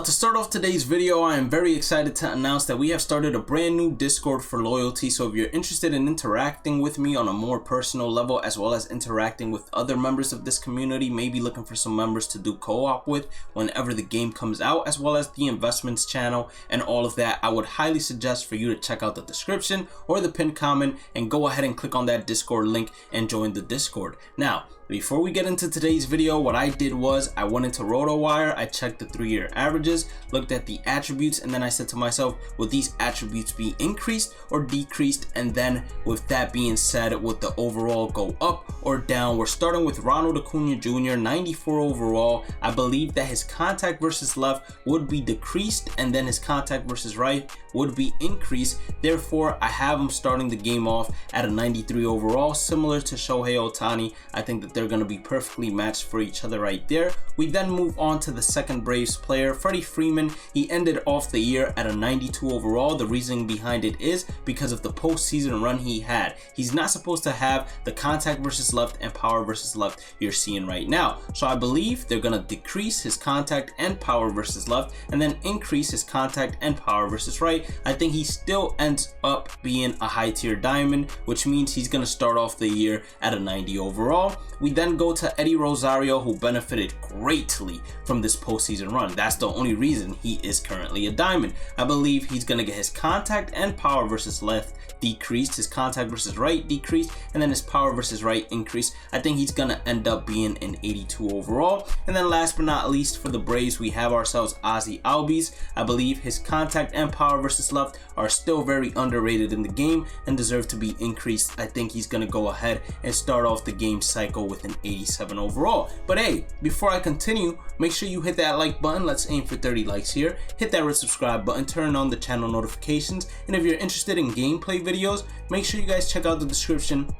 to start off today's video, I am very excited to announce that we have started a brand new Discord for loyalty. So if you're interested in interacting with me on a more personal level, as well as interacting with other members of this community, maybe looking for some members to do co-op with whenever the game comes out, as well as the investments channel and all of that, I would highly suggest for you to check out the description or the pinned comment and go ahead and click on that Discord link and join the Discord. Now, before we get into today's video, what I did was I went into RotoWire, I checked the 3-year averages, looked at the attributes, and then I said to myself, would these attributes be increased or decreased? And then with that being said, would the overall go up or down? We're starting with Ronald Acuna Jr., 94 overall. I believe that his contact versus left would be decreased, and then his contact versus right would be increased. Therefore, I have him starting the game off at a 93 overall, similar to Shohei Ohtani. I think that they're going to be perfectly matched for each other right there. We then move on to the second Braves player, Freddie Freeman. He ended off the year at a 92 overall. The reasoning behind it is because of the postseason run he had. He's not supposed to have the contact versus left and power versus left you're seeing right now. So I believe they're going to decrease his contact and power versus left and then increase his contact and power versus right. I think he still ends up being a high tier diamond, which means he's going to start off the year at a 90 overall. We then go to Eddie Rosario, who benefited greatly from this postseason run. That's the only reason he is currently a diamond. I believe he's going to get his contact and power versus left decreased, his contact versus right decreased, and then his power versus right increased. I think he's going to end up being an 82 overall. And then last but not least, for the Braves, we have ourselves Ozzy Albies. I believe his contact and power versus left are still very underrated in the game and deserve to be increased. I think he's going to go ahead and start off the game cycle with an 87 overall. But hey, before I continue, make sure you hit that like button. Let's aim for 30 likes here. Hit that red subscribe button, turn on the channel notifications, and if you're interested in gameplay videos, make sure you guys check out the description.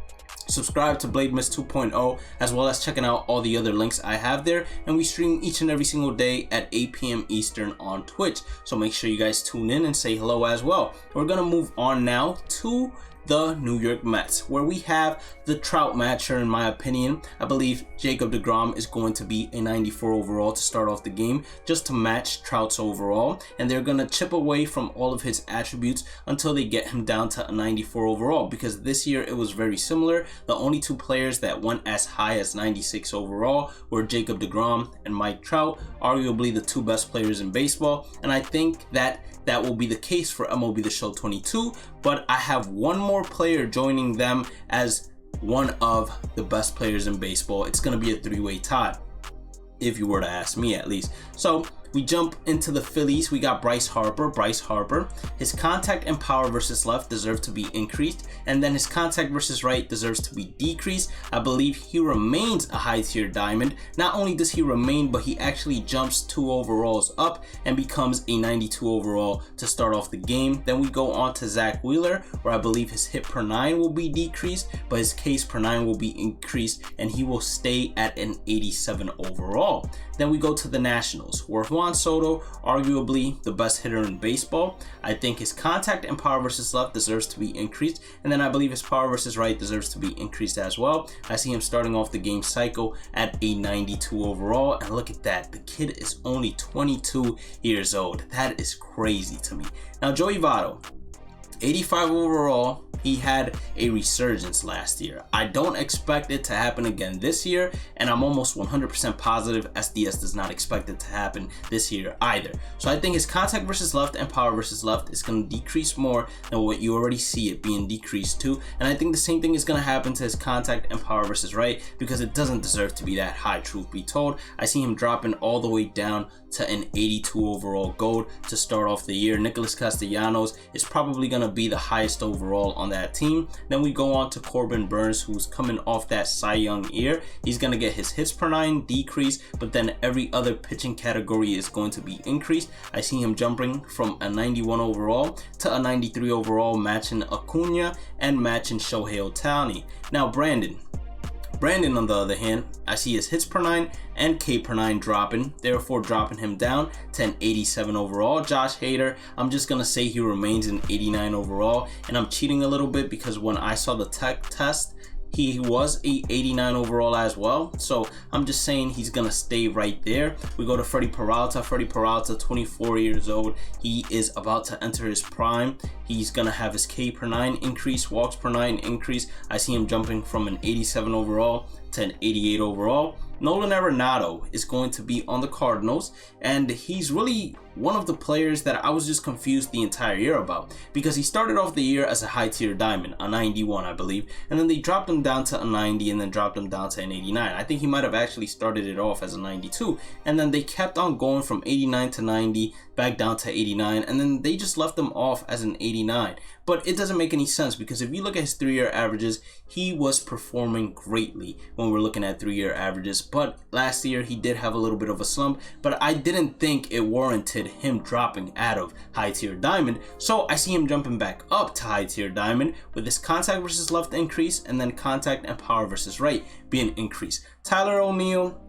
Subscribe to Bhlademyst 2.0, as well as checking out all the other links I have there. And we stream each and every single day at 8 p.m. Eastern on Twitch, so make sure you guys tune in and say hello as well. We're gonna move on now to the New York Mets, where we have the Trout matcher. In my opinion, I believe Jacob deGrom is going to be a 94 overall to start off the game, just to match Trout's overall, and they're going to chip away from all of his attributes until they get him down to a 94 overall, because this year it was very similar. The only two players that went as high as 96 overall were Jacob deGrom and Mike Trout, arguably the two best players in baseball, and I think that will be the case for MLB The Show 22, but I have one more player joining them as one of the best players in baseball. It's going to be a three-way tie, if you were to ask me at least. So we jump into the Phillies. We got Bryce Harper. His contact and power versus left deserve to be increased, and then his contact versus right deserves to be decreased. I believe he remains a high tier diamond. Not only does he remain, but he actually jumps 2 overalls up and becomes a 92 overall to start off the game. Then we go on to Zach Wheeler, where I believe his hit per 9 will be decreased, but his Ks per 9 will be increased, and he will stay at an 87 overall. Then we go to the Nationals, where Juan Soto, arguably the best hitter in baseball. I think his contact and power versus left deserves to be increased, and then I believe his power versus right deserves to be increased as well. I see him starting off the game cycle at a 92 overall, and look at that, the kid is only 22 years old. That is crazy to me. Now Joey Vado, 85 overall. He had a resurgence last year. I don't expect it to happen again this year, and I'm almost 100% positive SDS does not expect it to happen this year either. So I think his contact versus left and power versus left is going to decrease more than what you already see it being decreased to, and I think the same thing is going to happen to his contact and power versus right, because it doesn't deserve to be that high, truth be told. I see him dropping all the way down to an 82 overall gold to start off the year. Nicholas Castellanos is probably going to be the highest overall on that team. Then we go on to Corbin Burns, who's coming off that Cy Young year. He's going to get his hits per 9 decreased, but then every other pitching category is going to be increased. I see him jumping from a 91 overall to a 93 overall, matching Acuna and matching Shohei Ohtani. Now Brandon, on the other hand, I see his hits per 9 and K per 9 dropping, therefore dropping him down to an 87 overall. Josh Hader, I'm just going to say he remains an 89 overall, and I'm cheating a little bit because when I saw the tech test, he was a 89 overall as well, so I'm just saying he's gonna stay right there. We go to Freddie Peralta. Freddie Peralta, 24 years old. He is about to enter his prime. He's gonna have his K per 9 increase, walks per 9 increase. I see him jumping from an 87 overall to an 88 overall. Nolan Renato is going to be on the Cardinals, and he's really one of the players that I was just confused the entire year about, because he started off the year as a high tier diamond, a 91 I believe, and then they dropped him down to a 90 and then dropped him down to an 89. I think he might have actually started it off as a 92, and then they kept on going from 89 to 90 back down to 89, and then they just left him off as an 89. But it doesn't make any sense, because if you look at his 3-year averages, he was performing greatly when we're looking at 3-year averages. But last year he did have a little bit of a slump, but I didn't think it warranted him dropping out of high tier diamond. So I see him jumping back up to high tier diamond with his contact versus left increase, and then contact and power versus right being increased. Tyler O'Neill,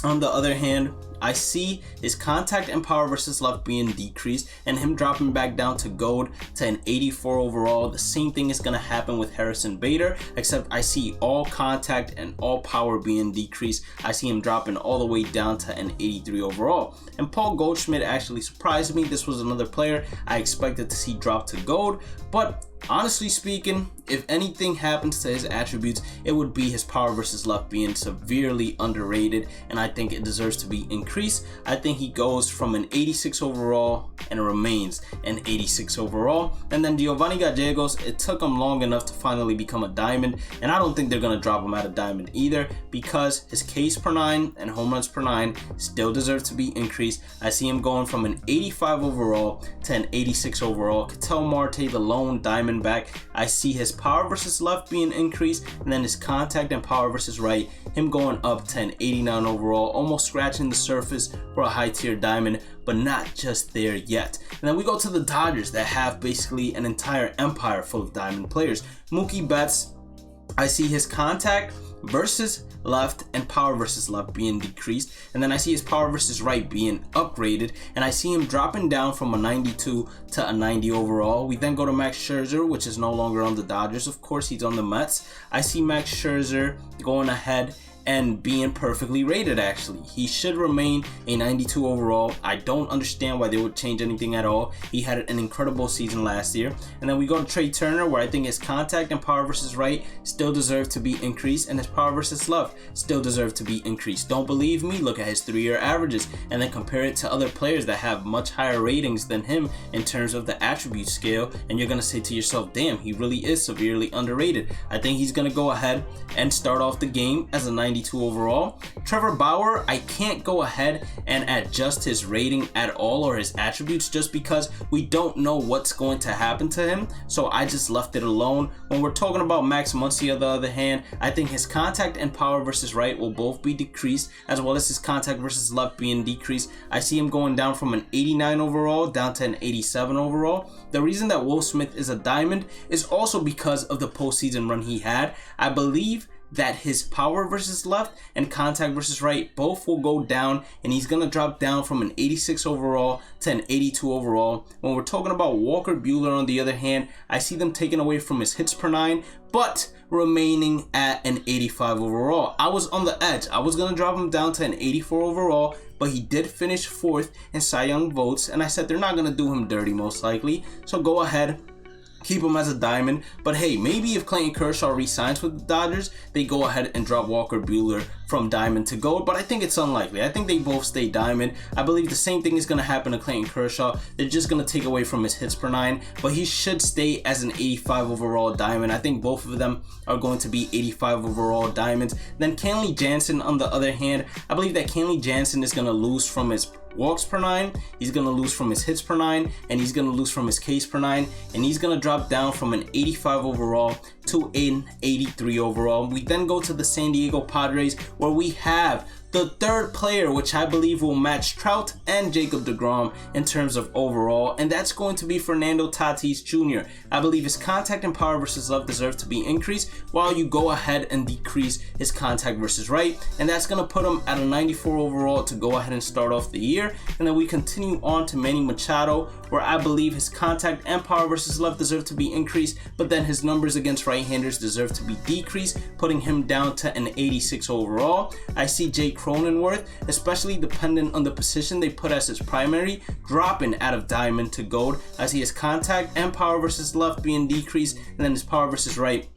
on the other hand, I see his contact and power versus left being decreased and him dropping back down to gold to an 84 overall. The same thing is going to happen with Harrison Bader, except I see all contact and all power being decreased. I see him dropping all the way down to an 83 overall. And Paul Goldschmidt actually surprised me. This was another player I expected to see drop to gold, but honestly speaking, if anything happens to his attributes, it would be his power versus left being severely underrated, and I think it deserves to be increased. I think he goes from an 86 overall and remains an 86 overall. And then Giovanni Gallegos, it took him long enough to finally become a diamond, and I don't think they're going to drop him out of diamond either, because his Ks per 9 and home runs per 9 still deserve to be increased. I see him going from an 85 overall to an 86 overall. Ketel Marte, the lone diamond back, I see his power versus left being increased, and then his contact and power versus right, him going up to an 89 overall, almost scratching the surface for a high tier diamond, but not just there yet. And then we go to the Dodgers that have basically an entire empire full of diamond players. Mookie Betts, I see his contact versus left and power versus left being decreased, and then I see his power versus right being upgraded, and I see him dropping down from a 92 to a 90 overall. We then go to Max Scherzer, which is no longer on the Dodgers. Of course, he's on the Mets. I see Max Scherzer going ahead and being perfectly rated. Actually, he should remain a 92 overall. I don't understand why they would change anything at all. He had an incredible season last year. And then we go to Trey Turner, where I think his contact and power versus right still deserve to be increased, and his power versus left still deserve to be increased. Don't believe me? Look at his 3-year averages and then compare it to other players that have much higher ratings than him in terms of the attribute scale, and you're gonna say to yourself, damn, he really is severely underrated. I think he's gonna go ahead and start off the game as a 92 overall. Trevor Bauer, I can't go ahead and adjust his rating at all, or his attributes, just because we don't know what's going to happen to him, so I just left it alone. When we're talking about Max Muncy, on the other hand, I think his contact and power versus right will both be decreased, as well as his contact versus left being decreased. I see him going down from an 89 overall down to an 87 overall. The reason that Will Smith is a diamond is also because of the postseason run he had. I believe that his power versus left and contact versus right both will go down, and he's gonna drop down from an 86 overall to an 82 overall. When we're talking about Walker Buehler, on the other hand, I see them taking away from his hits per 9, but remaining at an 85 overall. I was on the edge. I was gonna drop him down to an 84 overall, but he did finish 4th in Cy Young votes, and I said they're not gonna do him dirty most likely, so go ahead, keep him as a diamond. But hey, maybe if Clayton Kershaw re-signs with the Dodgers, they go ahead and drop Walker Buehler from diamond to gold, but I think it's unlikely. I think they both stay diamond. I believe the same thing is going to happen to Clayton Kershaw. They're just going to take away from his hits per 9, but he should stay as an 85 overall diamond. I think both of them are going to be 85 overall diamonds. Then Kenley Jansen, on the other hand, I believe that Kenley Jansen is going to lose from his walks per 9, he's going to lose from his hits per 9, and he's going to lose from his Ks per 9, and he's going to drop down from an 85 overall to an 83 overall. We then go to the San Diego Padres, where we have the third player, which I believe will match Trout and Jacob deGrom in terms of overall, and that's going to be Fernando Tatis Jr. I believe his contact and power versus left deserve to be increased, while you go ahead and decrease his contact versus right, and that's going to put him at a 94 overall to go ahead and start off the year. And then we continue on to Manny Machado, where I believe his contact and power versus left deserve to be increased, but then his numbers against right-handers deserve to be decreased, putting him down to an 86 overall. I see Jay Cronenworth, especially dependent on the position they put as his primary, dropping out of diamond to gold. I see his contact and power versus left being decreased, and then his power versus right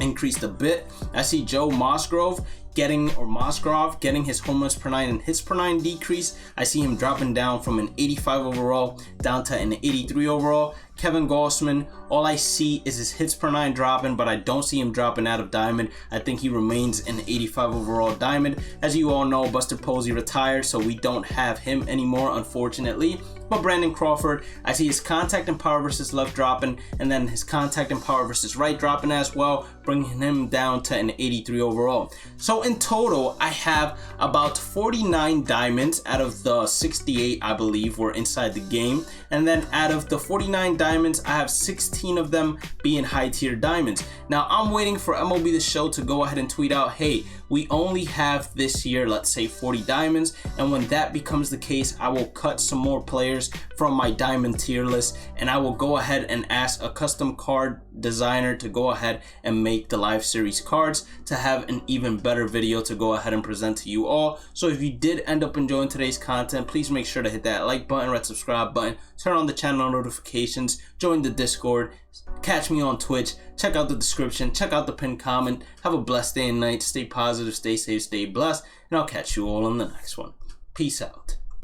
increased a bit. I see Joe Musgrove getting his home runs per nine and hits per nine decrease. I see him dropping down from an 85 overall down to an 83 overall. Kevin Gausman, all I see is his hits per nine dropping, but I don't see him dropping out of diamond. I think he remains an 85 overall diamond. As you all know, Buster Posey retired, so we don't have him anymore, unfortunately. But Brandon Crawford, I see his contact and power versus left dropping, and then his contact and power versus right dropping as well, bringing him down to an 83 overall. So in total, I have about 49 diamonds out of the 68, I believe, were inside the game. And then out of the 49 diamonds, I have 16 of them being high tier diamonds. Now I'm waiting for MLB The Show to go ahead and tweet out, hey, we only have this year, let's say 40 diamonds, and when that becomes the case, I will cut some more players from my diamond tier list, and I will go ahead and ask a custom card designer to go ahead and make the live series cards to have an even better video to go ahead and present to you all. So if you did end up enjoying today's content, please make sure to hit that like button, red subscribe button, turn on the channel notifications, join the Discord, catch me on Twitch, check out the description, check out the pinned comment. Have a blessed day and night, stay positive, stay safe, stay blessed, and I'll catch you all on the next one. Peace out.